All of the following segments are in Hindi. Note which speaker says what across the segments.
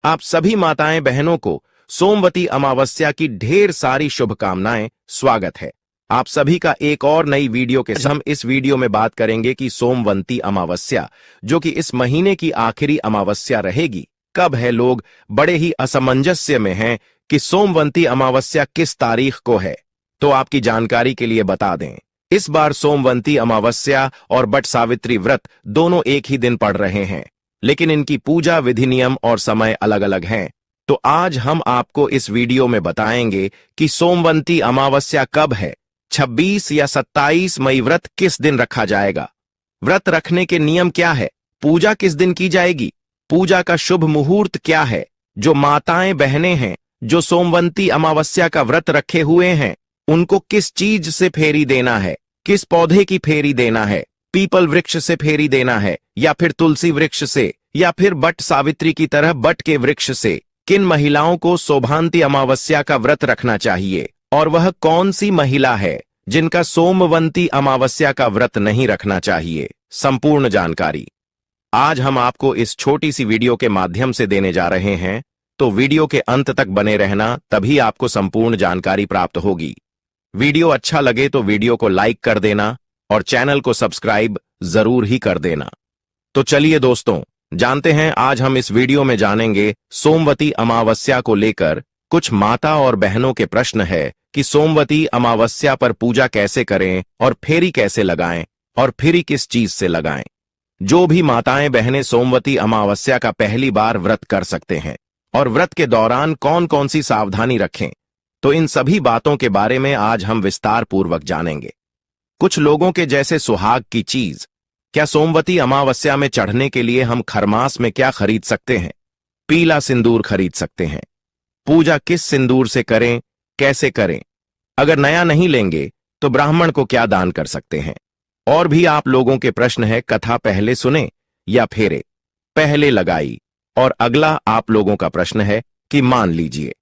Speaker 1: आप सभी माताएं बहनों को सोमवती अमावस्या की ढेर सारी शुभकामनाएं। स्वागत है आप सभी का एक और नई वीडियो के साथ। हम इस वीडियो में बात करेंगे कि सोमवती अमावस्या, जो कि इस महीने की आखिरी अमावस्या रहेगी, कब है। लोग बड़े ही असमंजस्य में हैं कि सोमवती अमावस्या किस तारीख को है। तो आपकी जानकारी के लिए बता दें, इस बार सोमवती अमावस्या और बट सावित्री व्रत दोनों एक ही दिन पड़ रहे हैं, लेकिन इनकी पूजा विधि, नियम और समय अलग अलग हैं। तो आज हम आपको इस वीडियो में बताएंगे कि सोमवती अमावस्या कब है, 26 या 27 मई व्रत किस दिन रखा जाएगा, व्रत रखने के नियम क्या है, पूजा किस दिन की जाएगी, पूजा का शुभ मुहूर्त क्या है, जो माताएं बहनें हैं जो सोमवती अमावस्या का व्रत रखे हुए हैं उनको किस चीज से फेरी देना है, किस पौधे की फेरी देना है, पीपल वृक्ष से फेरी देना है या फिर तुलसी वृक्ष से या फिर बट सावित्री की तरह बट के वृक्ष से, किन महिलाओं को सोमवती अमावस्या का व्रत रखना चाहिए और वह कौन सी महिला है जिनका सोमवती अमावस्या का व्रत नहीं रखना चाहिए। संपूर्ण जानकारी आज हम आपको इस छोटी सी वीडियो के माध्यम से देने जा रहे हैं, तो वीडियो के अंत तक बने रहना, तभी आपको संपूर्ण जानकारी प्राप्त होगी। वीडियो अच्छा लगे तो वीडियो को लाइक कर देना और चैनल को सब्सक्राइब जरूर ही कर देना। तो चलिए दोस्तों, जानते हैं आज हम इस वीडियो में जानेंगे सोमवती अमावस्या को लेकर कुछ माता और बहनों के प्रश्न है कि सोमवती अमावस्या पर पूजा कैसे करें और फेरी कैसे लगाएं और फेरी किस चीज से लगाएं। जो भी माताएं बहनें सोमवती अमावस्या का पहली बार व्रत कर सकते हैं और व्रत के दौरान कौन कौन सी सावधानी रखें, तो इन सभी बातों के बारे में आज हम विस्तार पूर्वक जानेंगे। कुछ लोगों के जैसे सुहाग की चीज, क्या सोमवती अमावस्या में चढ़ने के लिए हम खरमास में क्या खरीद सकते हैं? पीला सिंदूर खरीद सकते हैं। पूजा किस सिंदूर से करें, कैसे करें? अगर नया नहीं लेंगे तो ब्राह्मण को क्या दान कर सकते हैं? और भी आप लोगों के प्रश्न है, कथा पहले सुने या फेरे पहले लगाई। और अगला आप लोगों का प्रश्न है कि मान लीजिए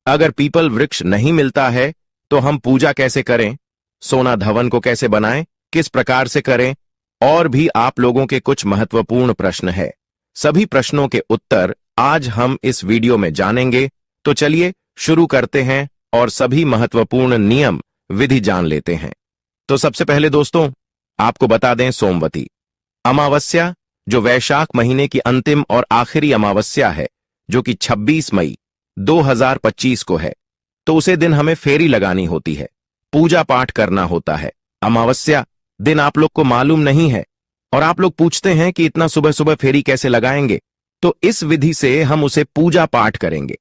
Speaker 1: अगर पीपल वृक्ष नहीं मिलता है तो हम पूजा कैसे करें, सोना धवन को कैसे बनाएं, किस प्रकार से करें। और भी आप लोगों के कुछ महत्वपूर्ण प्रश्न है। सभी प्रश्नों के उत्तर आज हम इस वीडियो में जानेंगे। तो चलिए शुरू करते हैं और सभी महत्वपूर्ण नियम विधि जान लेते हैं। तो सबसे पहले दोस्तों आपको बता दें, सोमवती अमावस्या जो वैशाख महीने की अंतिम और आखिरी अमावस्या है, जो कि 26 मई 2025 को है, तो उसे दिन हमें फेरी लगानी होती है, पूजा पाठ करना होता है। अमावस्या दिन आप लोग को मालूम नहीं है और आप लोग पूछते हैं कि इतना सुबह सुबह फेरी कैसे लगाएंगे, तो इस विधि से हम उसे पूजा पाठ करेंगे।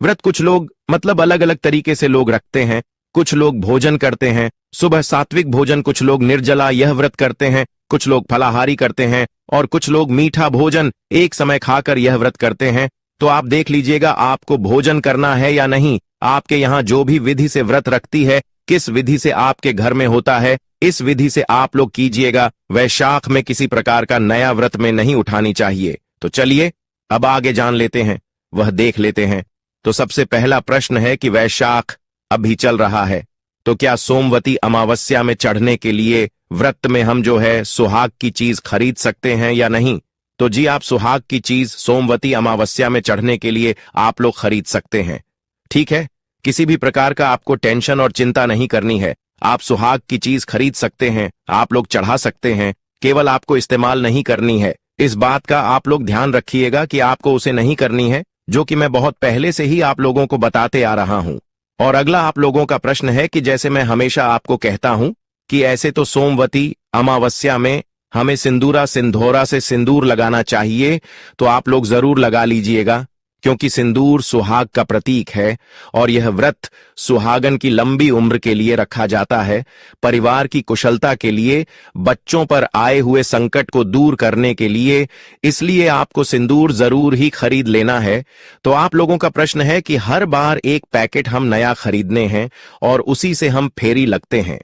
Speaker 1: व्रत कुछ लोग मतलब अलग अलग तरीके से लोग रखते हैं। कुछ लोग भोजन करते हैं, सुबह सात्विक भोजन, कुछ लोग निर्जला यह व्रत करते हैं, कुछ लोग फलाहारी करते हैं और कुछ लोग मीठा भोजन एक समय खाकर यह व्रत करते हैं। तो आप देख लीजिएगा आपको भोजन करना है या नहीं। आपके यहाँ जो भी विधि से व्रत रखती है, किस विधि से आपके घर में होता है, इस विधि से आप लोग कीजिएगा। वैशाख में किसी प्रकार का नया व्रत में नहीं उठानी चाहिए। तो चलिए अब आगे जान लेते हैं, वह देख लेते हैं। तो सबसे पहला प्रश्न है कि वैशाख अभी चल रहा है, तो क्या सोमवती अमावस्या में चढ़ने के लिए व्रत में हम जो है सुहाग की चीज खरीद सकते हैं या नहीं? तो जी, आप सुहाग की चीज सोमवती अमावस्या में चढ़ने के लिए आप लोग खरीद सकते हैं। ठीक है, किसी भी प्रकार का आपको टेंशन और चिंता नहीं करनी है। आप सुहाग की चीज खरीद सकते हैं, आप लोग चढ़ा सकते हैं, केवल आपको इस्तेमाल नहीं करनी है। इस बात का आप लोग ध्यान रखिएगा कि आपको उसे नहीं करनी है, जो कि मैं बहुत पहले से ही आप लोगों को बताते आ रहा हूं। और अगला आप लोगों का प्रश्न है कि जैसे मैं हमेशा आपको कहता हूं कि ऐसे तो सोमवती अमावस्या में हमें सिंदूरा सिंधोरा से सिंदूर लगाना चाहिए, तो आप लोग जरूर लगा लीजिएगा, क्योंकि सिंदूर सुहाग का प्रतीक है और यह व्रत सुहागन की लंबी उम्र के लिए रखा जाता है, परिवार की कुशलता के लिए, बच्चों पर आए हुए संकट को दूर करने के लिए। इसलिए आपको सिंदूर जरूर ही खरीद लेना है। तो आप लोगों का प्रश्न है कि हर बार एक पैकेट हम नया खरीदने हैं और उसी से हम फेरी लगते हैं,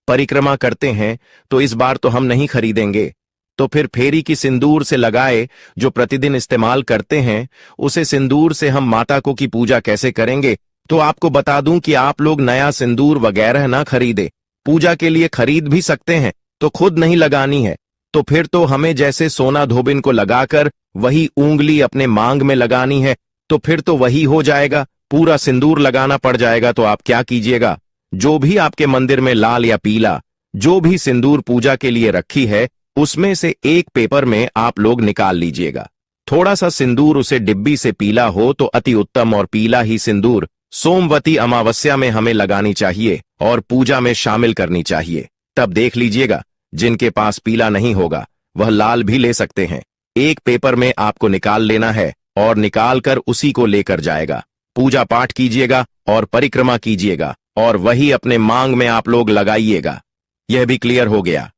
Speaker 1: परिक्रमा करते हैं, तो इस बार तो हम नहीं खरीदेंगे। तो फिर फेरी की सिंदूर से लगाए जो प्रतिदिन इस्तेमाल करते हैं, उसे सिंदूर से हम माता को की पूजा कैसे करेंगे? तो आपको बता दूं कि आप लोग नया सिंदूर वगैरह ना खरीदे, पूजा के लिए खरीद भी सकते हैं, तो खुद नहीं लगानी है। तो फिर तो हमें जैसे सोना धोबिन को लगाकर वही उंगली अपने मांग में लगानी है, तो फिर तो वही हो जाएगा, पूरा सिंदूर लगाना पड़ जाएगा। तो आप क्या कीजिएगा, जो भी आपके मंदिर में लाल या पीला जो भी सिंदूर पूजा के लिए रखी है, उसमें से एक पेपर में आप लोग निकाल लीजिएगा। थोड़ा सा सिंदूर उसे डिब्बी से पीला हो तो अति उत्तम, और पीला ही सिंदूर सोमवती अमावस्या में हमें लगानी चाहिए और पूजा में शामिल करनी चाहिए। तब देख लीजिएगा, जिनके पास पीला नहीं होगा वह लाल भी ले सकते हैं। एक पेपर में आपको निकाल लेना है और निकाल कर उसी को लेकर जाएगा, पूजा पाठ कीजिएगा और परिक्रमा कीजिएगा और वही अपने मांग में आप लोग लगाइएगा। यह भी क्लियर हो गया।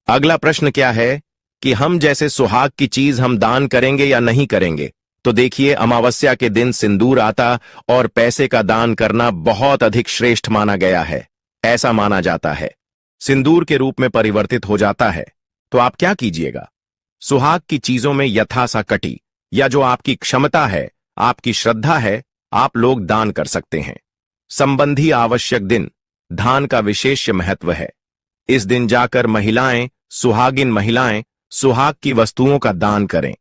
Speaker 1: अगला प्रश्न क्या है कि हम जैसे सुहाग की चीज हम दान करेंगे या नहीं करेंगे। तो देखिए, अमावस्या के दिन सिंदूर आता और पैसे का दान करना बहुत अधिक श्रेष्ठ माना गया है। ऐसा माना जाता है सिंदूर के रूप में परिवर्तित हो जाता है। तो आप क्या कीजिएगा, सुहाग की चीजों में यथासाकटी या जो आपकी क्षमता है, आपकी श्रद्धा है, आप लोग दान कर सकते हैं। संबंधी आवश्यक दिन दान का विशेष महत्व है। इस दिन जाकर महिलाएं, सुहागिन महिलाएं सुहाग की वस्तुओं का दान करें।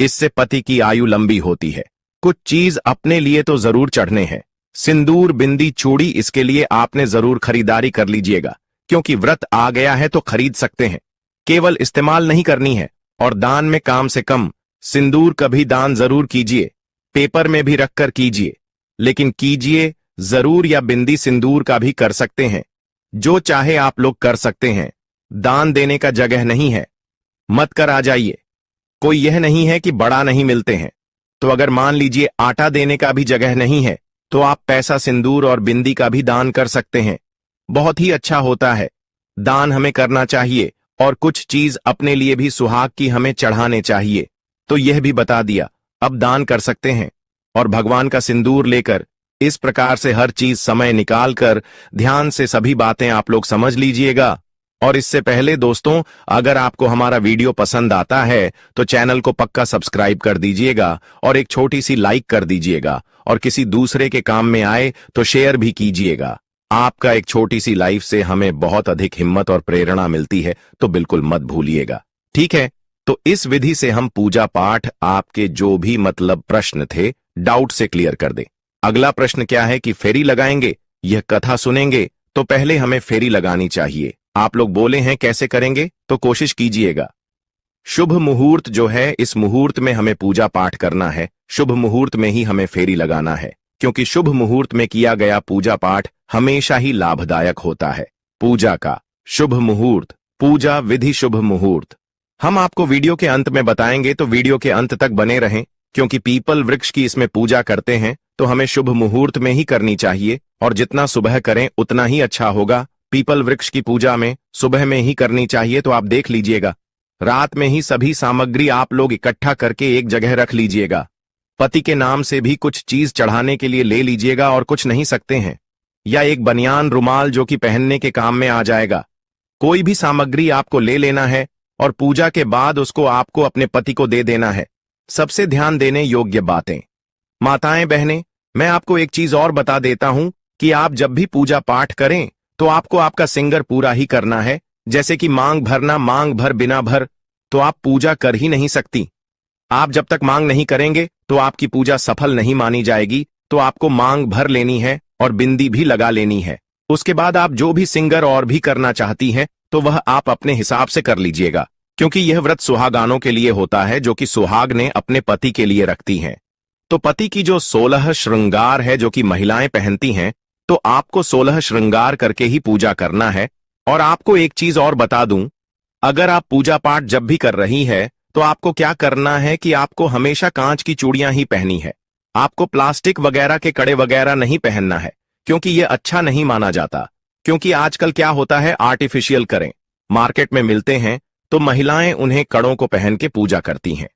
Speaker 1: इससे पति की आयु लंबी होती है। कुछ चीज अपने लिए तो जरूर चढ़ने हैं, सिंदूर, बिंदी, चूड़ी, इसके लिए आपने जरूर खरीदारी कर लीजिएगा, क्योंकि व्रत आ गया है तो खरीद सकते हैं, केवल इस्तेमाल नहीं करनी है। और दान में कम से कम सिंदूर कभी दान जरूर कीजिए, पेपर में भी रखकर कीजिए, लेकिन कीजिए जरूर। या बिंदी सिंदूर का भी कर सकते हैं, जो चाहे आप लोग कर सकते हैं। दान देने का जगह नहीं है, मत कर आ जाइए। कोई यह नहीं है कि बड़ा नहीं मिलते हैं। तो अगर मान लीजिए आटा देने का भी जगह नहीं है, तो आप पैसा, सिंदूर और बिंदी का भी दान कर सकते हैं। बहुत ही अच्छा होता है। दान हमें करना चाहिए और कुछ चीज अपने लिए भी सुहाग की हमें चढ़ाने चाहिए। तो यह भी बता दिया, अब दान कर सकते हैं। और भगवान का सिंदूर लेकर इस प्रकार से हर चीज समय निकाल कर ध्यान से सभी बातें आप लोग समझ लीजिएगा। और इससे पहले दोस्तों, अगर आपको हमारा वीडियो पसंद आता है तो चैनल को पक्का सब्सक्राइब कर दीजिएगा और एक छोटी सी लाइक कर दीजिएगा, और किसी दूसरे के काम में आए तो शेयर भी कीजिएगा। आपका एक छोटी सी लाइफ से हमें बहुत अधिक हिम्मत और प्रेरणा मिलती है, तो बिल्कुल मत भूलिएगा, ठीक है। तो इस विधि से हम पूजा पाठ आपके जो भी मतलब प्रश्न थे, डाउट से क्लियर कर दे। अगला प्रश्न क्या है कि फेरी लगाएंगे, यह कथा सुनेंगे तो पहले हमें फेरी लगानी चाहिए। आप लोग बोले हैं कैसे करेंगे, तो कोशिश कीजिएगा। शुभ मुहूर्त जो है, इस मुहूर्त में हमें पूजा पाठ करना है। शुभ मुहूर्त में ही हमें फेरी लगाना है, क्योंकि शुभ मुहूर्त में किया गया पूजा पाठ हमेशा ही लाभदायक होता है। पूजा का शुभ मुहूर्त, पूजा विधि, शुभ मुहूर्त हम आपको वीडियो के अंत में बताएंगे, तो वीडियो के अंत तक बने रहें। क्योंकि पीपल वृक्ष की इसमें पूजा करते हैं, तो हमें शुभ मुहूर्त में ही करनी चाहिए, और जितना सुबह करें उतना ही अच्छा होगा। पीपल वृक्ष की पूजा में सुबह में ही करनी चाहिए। तो आप देख लीजिएगा, रात में ही सभी सामग्री आप लोग इकट्ठा करके एक जगह रख लीजिएगा। पति के नाम से भी कुछ चीज चढ़ाने के लिए ले लीजिएगा, और कुछ नहीं सकते हैं, या एक बनियान, रुमाल जो कि पहनने के काम में आ जाएगा। कोई भी सामग्री आपको ले लेना है और पूजा के बाद उसको आपको अपने पति को दे देना है। सबसे ध्यान देने योग्य बातें, माताएं, बहनें, मैं आपको एक चीज और बता देता हूं कि आप जब भी पूजा पाठ करें तो आपको आपका सिंगर पूरा ही करना है। जैसे कि मांग भरना, मांग भर बिना भर तो आप पूजा कर ही नहीं सकती। आप जब तक मांग नहीं करेंगे तो आपकी पूजा सफल नहीं मानी जाएगी। तो आपको मांग भर लेनी है और बिंदी भी लगा लेनी है। उसके बाद आप जो भी सिंगर और भी करना चाहती हैं तो वह आप अपने हिसाब से कर लीजिएगा, क्योंकि यह व्रत सुहागानों के लिए होता है, जो कि सुहाग ने अपने पति के लिए रखती हैं। तो पति की जो 16 श्रृंगार है जो कि महिलाएं पहनती हैं, तो आपको 16 श्रृंगार करके ही पूजा करना है। और आपको एक चीज और बता दूं, अगर आप पूजा पाठ जब भी कर रही है तो आपको क्या करना है कि आपको हमेशा कांच की चूड़ियां ही पहनी है। आपको प्लास्टिक वगैरह के कड़े वगैरह नहीं पहनना है, क्योंकि यह अच्छा नहीं माना जाता। क्योंकि आजकल क्या होता है, आर्टिफिशियल करें मार्केट में मिलते हैं, तो महिलाएं उन्हें कड़ों को पहन के पूजा करती हैं।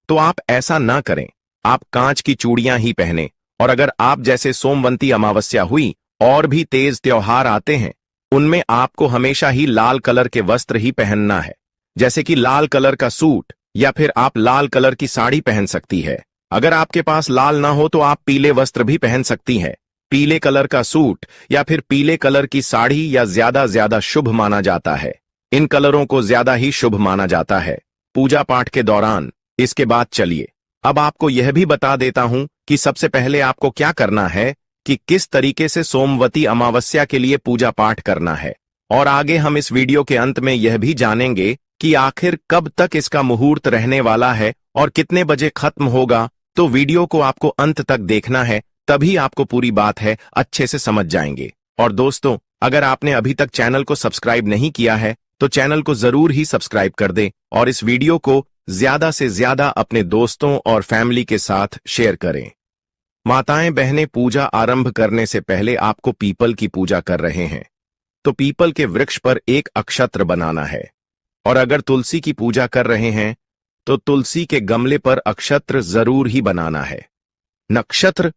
Speaker 1: तो आप ऐसा ना करें, आप कांच की चूड़ियां ही पहने। और अगर आप जैसे सोमवंती अमावस्या हुई और भी तेज त्योहार आते हैं, उनमें आपको हमेशा ही लाल कलर के वस्त्र ही पहनना है। जैसे कि लाल कलर का सूट, या फिर आप लाल कलर की साड़ी पहन सकती है। अगर आपके पास लाल ना हो तो आप पीले वस्त्र भी पहन सकती हैं। पीले कलर का सूट या फिर पीले कलर की साड़ी या ज्यादा शुभ माना जाता है। इन कलरों को ज्यादा ही शुभ माना जाता है पूजा पाठ के दौरान। इसके बाद चलिए अब आपको यह भी बता देता हूं कि सबसे पहले आपको क्या करना है, कि किस तरीके से सोमवती अमावस्या के लिए पूजा पाठ करना है। और आगे हम इस वीडियो के अंत में यह भी जानेंगे कि आखिर कब तक इसका मुहूर्त रहने वाला है और कितने बजे खत्म होगा। तो वीडियो को आपको अंत तक देखना है, तभी आपको पूरी बात है अच्छे से समझ जाएंगे। और दोस्तों, अगर आपने अभी तक चैनल को सब्सक्राइब नहीं किया है तो चैनल को जरूर ही सब्सक्राइब कर दें और इस वीडियो को ज्यादा से ज्यादा अपने दोस्तों और फैमिली के साथ शेयर करें। माताएं बहनें, पूजा आरंभ करने से पहले आपको पीपल की पूजा कर रहे हैं तो पीपल के वृक्ष पर एक अक्षत्र बनाना है, और अगर तुलसी की पूजा कर रहे हैं तो तुलसी के गमले पर अक्षत्र जरूर ही बनाना है। नक्षत्र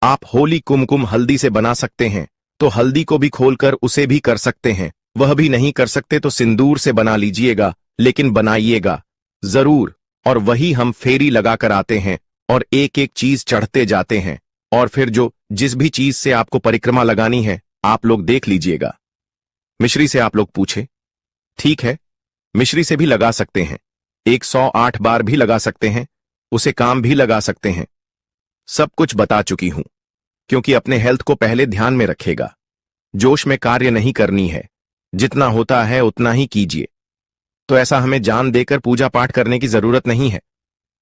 Speaker 1: आप होली कुमकुम हल्दी से बना सकते हैं तो हल्दी को भी खोलकर उसे भी कर सकते हैं, वह भी नहीं कर सकते तो सिंदूर से बना लीजिएगा, लेकिन बनाइएगा जरूर। और वही हम फेरी लगाकर आते हैं और एक एक चीज चढ़ते जाते हैं, और फिर जो जिस भी चीज से आपको परिक्रमा लगानी है आप लोग देख लीजिएगा। मिश्री से आप लोग पूछे, ठीक है, मिश्री से भी लगा सकते हैं, 108 बार भी लगा सकते हैं, उसे काम भी लगा सकते हैं। सब कुछ बता चुकी हूं, क्योंकि अपने हेल्थ को पहले ध्यान में रखेगा। जोश में कार्य नहीं करनी है, जितना होता है उतना ही कीजिए। तो ऐसा हमें जान देकर पूजा पाठ करने की जरूरत नहीं है।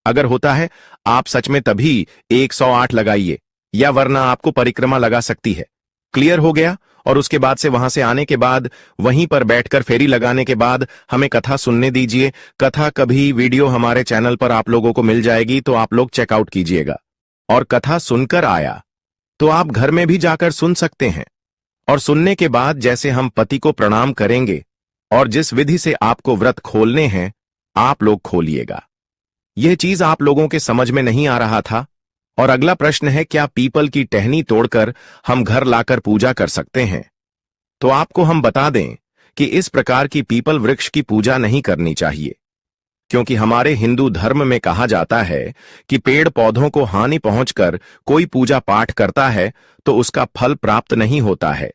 Speaker 1: अगर होता है आप सच में तभी 108 लगाइए, या वरना आपको परिक्रमा लगा सकती है। क्लियर हो गया? और उसके बाद से वहां से आने के बाद वहीं पर बैठकर फेरी लगाने के बाद हमें कथा सुनने दीजिए। कथा कभी वीडियो हमारे चैनल पर आप लोगों को मिल जाएगी, तो आप लोग चेकआउट कीजिएगा। और कथा सुनकर आया तो आप घर में भी जाकर सुन सकते हैं। और सुनने के बाद जैसे हम पति को प्रणाम करेंगे और जिस विधि से आपको व्रत खोलने हैं आप लोग खोलिएगा। यह चीज आप लोगों के समझ में नहीं आ रहा था। और अगला प्रश्न है, क्या पीपल की टहनी तोड़कर हम घर लाकर पूजा कर सकते हैं? तो आपको हम बता दें कि इस प्रकार की पीपल वृक्ष की पूजा नहीं करनी चाहिए, क्योंकि हमारे हिंदू धर्म में कहा जाता है कि पेड़ पौधों को हानि पहुंचकर कोई पूजा पाठ करता है तो उसका फल प्राप्त नहीं होता है।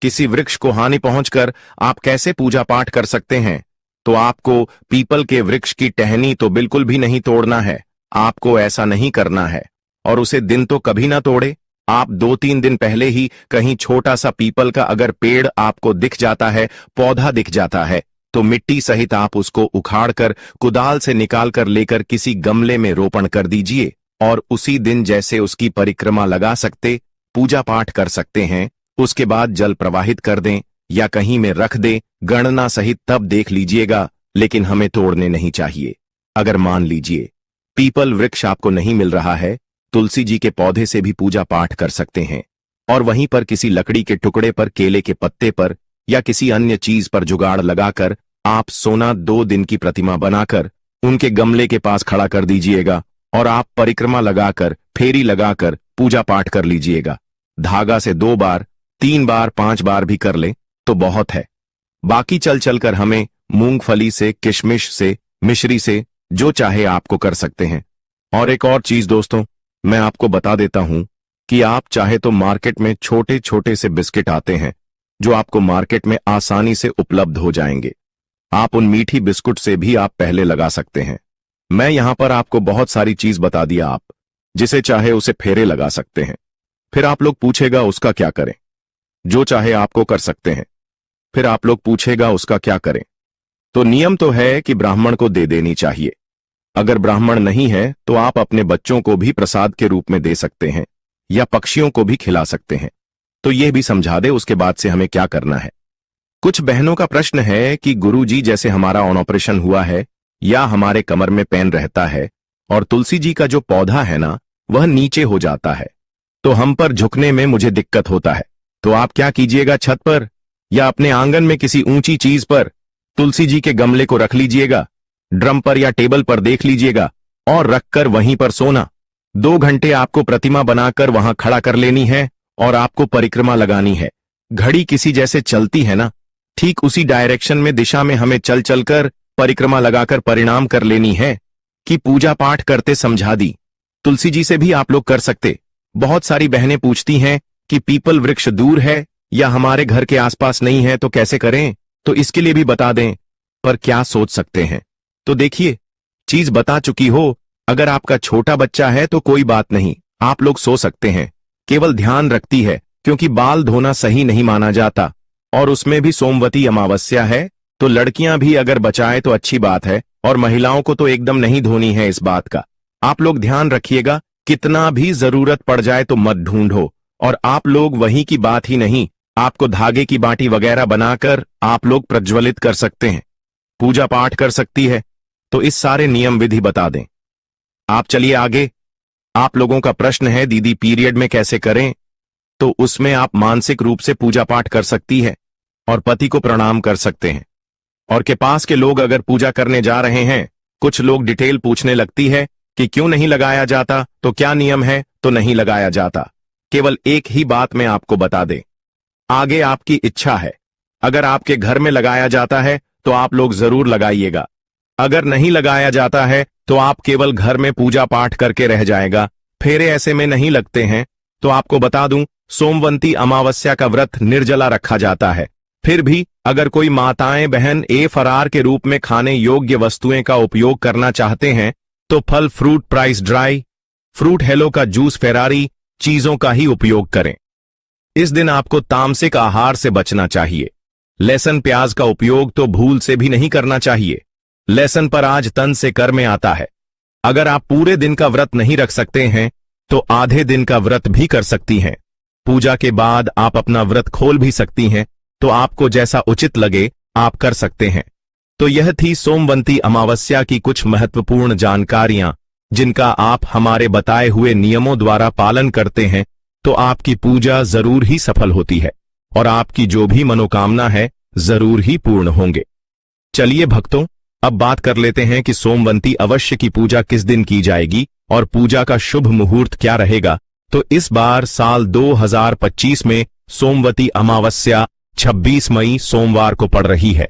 Speaker 1: किसी वृक्ष को हानि पहुंचकर आप कैसे पूजा पाठ कर सकते हैं? तो आपको पीपल के वृक्ष की टहनी तो बिल्कुल भी नहीं तोड़ना है, आपको ऐसा नहीं करना है। और उसे दिन तो कभी ना तोड़े। आप 2-3 दिन पहले ही कहीं छोटा सा पीपल का अगर पेड़ आपको दिख जाता है, पौधा दिख जाता है, तो मिट्टी सहित आप उसको उखाड़कर कुदाल से निकालकर लेकर किसी गमले में रोपण कर दीजिए। और उसी दिन जैसे उसकी परिक्रमा लगा सकते, पूजा पाठ कर सकते हैं, उसके बाद जल प्रवाहित कर दें या कहीं में रख दें गणना सहित, तब देख लीजिएगा। लेकिन हमें तोड़ने नहीं चाहिए। अगर मान लीजिए पीपल वृक्ष आपको नहीं मिल रहा है, तुलसी जी के पौधे से भी पूजा पाठ कर सकते हैं। और वहीं पर किसी लकड़ी के टुकड़े पर, केले के पत्ते पर या किसी अन्य चीज पर जुगाड़ लगाकर आप सोना 2 दिन की प्रतिमा बनाकर उनके गमले के पास खड़ा कर दीजिएगा और आप परिक्रमा लगाकर, फेरी लगाकर पूजा पाठ कर लीजिएगा। धागा से 2 बार, 3 बार, 5 बार भी कर ले तो बहुत है। बाकी चल चलकर हमें मूंगफली से, किशमिश से, मिश्री से, जो चाहे आपको कर सकते हैं। और एक और चीज दोस्तों, मैं आपको बता देता हूं कि आप चाहे तो मार्केट में छोटे छोटे से बिस्किट आते हैं जो आपको मार्केट में आसानी से उपलब्ध हो जाएंगे। आप उन मीठी बिस्कुट से भी आप पहले लगा सकते हैं। मैं यहां पर आपको बहुत सारी चीज बता दिया, आप जिसे चाहे उसे फेरे लगा सकते हैं। फिर आप लोग पूछेगा उसका क्या करें? जो चाहे आपको कर सकते हैं। फिर आप लोग पूछेगा उसका क्या करें? तो नियम तो है कि ब्राह्मण को दे देनी चाहिए। अगर ब्राह्मण नहीं है तो आप अपने बच्चों को भी प्रसाद के रूप में दे सकते हैं या पक्षियों को भी खिला सकते हैं। तो यह भी समझा दे उसके बाद से हमें क्या करना है। कुछ बहनों का प्रश्न है कि गुरुजी, जैसे हमारा ऑपरेशन हुआ है या हमारे कमर में पेन रहता है और तुलसी जी का जो पौधा है ना, वह नीचे हो जाता है, तो हम पर झुकने में मुझे दिक्कत होता है। तो आप क्या कीजिएगा, छत पर या अपने आंगन में किसी ऊंची चीज पर तुलसी जी के गमले को रख लीजिएगा, ड्रम पर या टेबल पर देख लीजिएगा और रखकर वहीं पर सोना। 2 घंटे आपको प्रतिमा बनाकर वहां खड़ा कर लेनी है और आपको परिक्रमा लगानी है। घड़ी किसी जैसे चलती है ना, ठीक उसी डायरेक्शन में, दिशा में हमें चल चलकर परिक्रमा लगाकर परिणाम कर लेनी है कि पूजा पाठ करते समझा दी। तुलसी जी से भी आप लोग कर सकते। बहुत सारी बहनें पूछती हैं कि पीपल वृक्ष दूर है या हमारे घर के आसपास नहीं है तो कैसे करें, तो इसके लिए भी बता दें। पर क्या सोच सकते हैं, तो देखिए चीज बता चुकी हो। अगर आपका छोटा बच्चा है तो कोई बात नहीं, आप लोग सो सकते हैं। केवल ध्यान रखती है क्योंकि बाल धोना सही नहीं माना जाता और उसमें भी सोमवती अमावस्या है, तो लड़कियां भी अगर बचाए तो अच्छी बात है और महिलाओं को तो एकदम नहीं धोनी है। इस बात का आप लोग ध्यान रखिएगा। कितना भी जरूरत पड़ जाए तो मत ढूंढो। और आप लोग वहीं की बात ही नहीं, आपको धागे की बाटी वगैरह बनाकर आप लोग प्रज्वलित कर सकते हैं, पूजा पाठ कर सकती है। तो इस सारे नियम विधि बता दें। आप चलिए आगे। आप लोगों का प्रश्न है दीदी पीरियड में कैसे करें, तो उसमें आप मानसिक रूप से पूजा पाठ कर सकती है और पति को प्रणाम कर सकते हैं। और के पास के लोग अगर पूजा करने जा रहे हैं, कुछ लोग डिटेल पूछने लगती है कि क्यों नहीं लगाया जाता, तो क्या नियम है, तो नहीं लगाया जाता। केवल एक ही बात मैं आपको बता दे, आगे आपकी इच्छा है। अगर आपके घर में लगाया जाता है तो आप लोग जरूर लगाइएगा, अगर नहीं लगाया जाता है तो आप केवल घर में पूजा पाठ करके रह जाएगा। फेरे ऐसे में नहीं लगते हैं। तो आपको बता दूं, सोमवती अमावस्या का व्रत निर्जला रखा जाता है। फिर भी अगर कोई माताएं बहन फरार के रूप में खाने योग्य वस्तुएं का उपयोग करना चाहते हैं तो फल fruit price dry fruit hello का जूस फेरारी चीजों का ही उपयोग करें। इस दिन आपको तामसिक आहार से बचना चाहिए। लहसुन प्याज का उपयोग तो भूल से भी नहीं करना चाहिए। लहसुन पर आज तन से कर में आता है। अगर आप पूरे दिन का व्रत नहीं रख सकते हैं तो आधे दिन का व्रत भी कर सकती हैं। पूजा के बाद आप अपना व्रत खोल भी सकती हैं, तो आपको जैसा उचित लगे आप कर सकते हैं। तो यह थी सोमवती अमावस्या की कुछ महत्वपूर्ण जानकारियां, जिनका आप हमारे बताए हुए नियमों द्वारा पालन करते हैं तो आपकी पूजा जरूर ही सफल होती है और आपकी जो भी मनोकामना है जरूर ही पूर्ण होंगे। चलिए भक्तों, अब बात कर लेते हैं कि सोमवती अवश्य की पूजा किस दिन की जाएगी और पूजा का शुभ मुहूर्त क्या रहेगा। तो इस बार साल 2025 में सोमवती अमावस्या 26 मई सोमवार को पड़ रही है।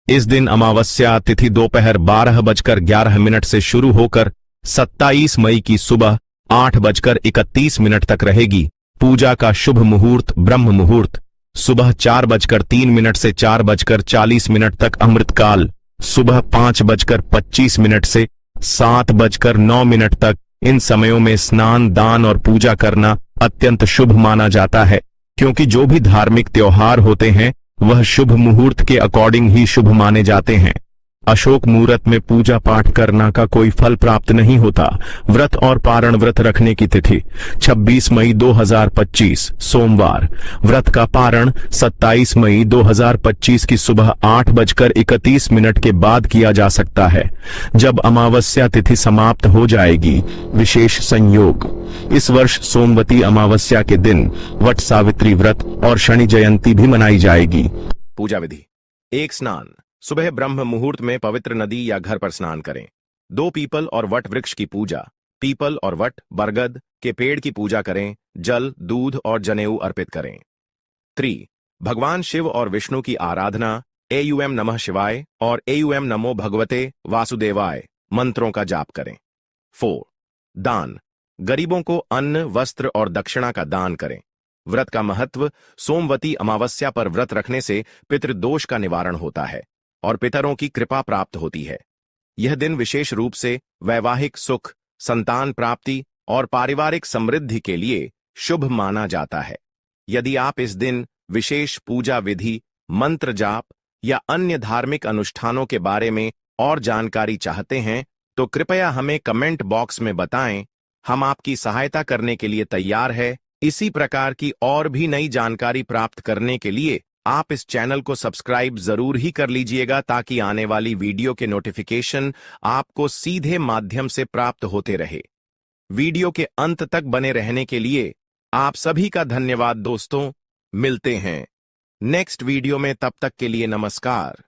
Speaker 1: इस दिन अमावस्या तिथि दोपहर 12:11 से शुरू होकर 27 मई की सुबह 8:31 तक रहेगी। पूजा का शुभ मुहूर्त ब्रह्म मुहूर्त सुबह 4:03 से 4:40 तक अमृतकाल, सुबह 5:25 से 7:09 तक। इन समयों में स्नान दान और पूजा करना अत्यंत शुभ माना जाता है, क्योंकि जो भी धार्मिक त्योहार होते हैं वह शुभ मुहूर्त के अकॉर्डिंग ही शुभ माने जाते हैं। अशोक मुहूर्त में पूजा पाठ करना का कोई फल प्राप्त नहीं होता। व्रत और पारण व्रत रखने की तिथि 26 मई 2025 सोमवार, व्रत का पारण 27 मई 2025 की सुबह 8:31 के बाद किया जा सकता है, जब अमावस्या तिथि समाप्त हो जाएगी। विशेष संयोग, इस वर्ष सोमवती अमावस्या के दिन वट सावित्री व्रत और शनि जयंती भी मनाई जाएगी। पूजा विधि: 1 स्नान। सुबह ब्रह्म मुहूर्त में पवित्र नदी या घर पर स्नान करें। 2 पीपल और वट वृक्ष की पूजा। पीपल और वट बरगद के पेड़ की पूजा करें। जल दूध और जनेऊ अर्पित करें। 3 भगवान शिव और विष्णु की आराधना। एयुएम नमः शिवाय और एयुएम नमो भगवते वासुदेवाय मंत्रों का जाप करें। 4 दान। गरीबों को अन्न वस्त्र और दक्षिणा का दान करें। व्रत का महत्व: सोमवती अमावस्या पर व्रत रखने से पितृदोष का निवारण होता है और पितरों की कृपा प्राप्त होती है। यह दिन विशेष रूप से वैवाहिक सुख, संतान प्राप्ति और पारिवारिक समृद्धि के लिए शुभ माना जाता है। यदि आप इस दिन विशेष पूजा विधि, मंत्र जाप या अन्य धार्मिक अनुष्ठानों के बारे में और जानकारी चाहते हैं तो कृपया हमें कमेंट बॉक्स में बताएं। हम आपकी सहायता करने के लिए तैयार है। इसी प्रकार की और भी नई जानकारी प्राप्त करने के लिए आप इस चैनल को सब्सक्राइब जरूर ही कर लीजिएगा, ताकि आने वाली वीडियो के नोटिफिकेशन आपको सीधे माध्यम से प्राप्त होते रहे। वीडियो के अंत तक बने रहने के लिए आप सभी का धन्यवाद दोस्तों। मिलते हैं नेक्स्ट वीडियो में, तब तक के लिए नमस्कार।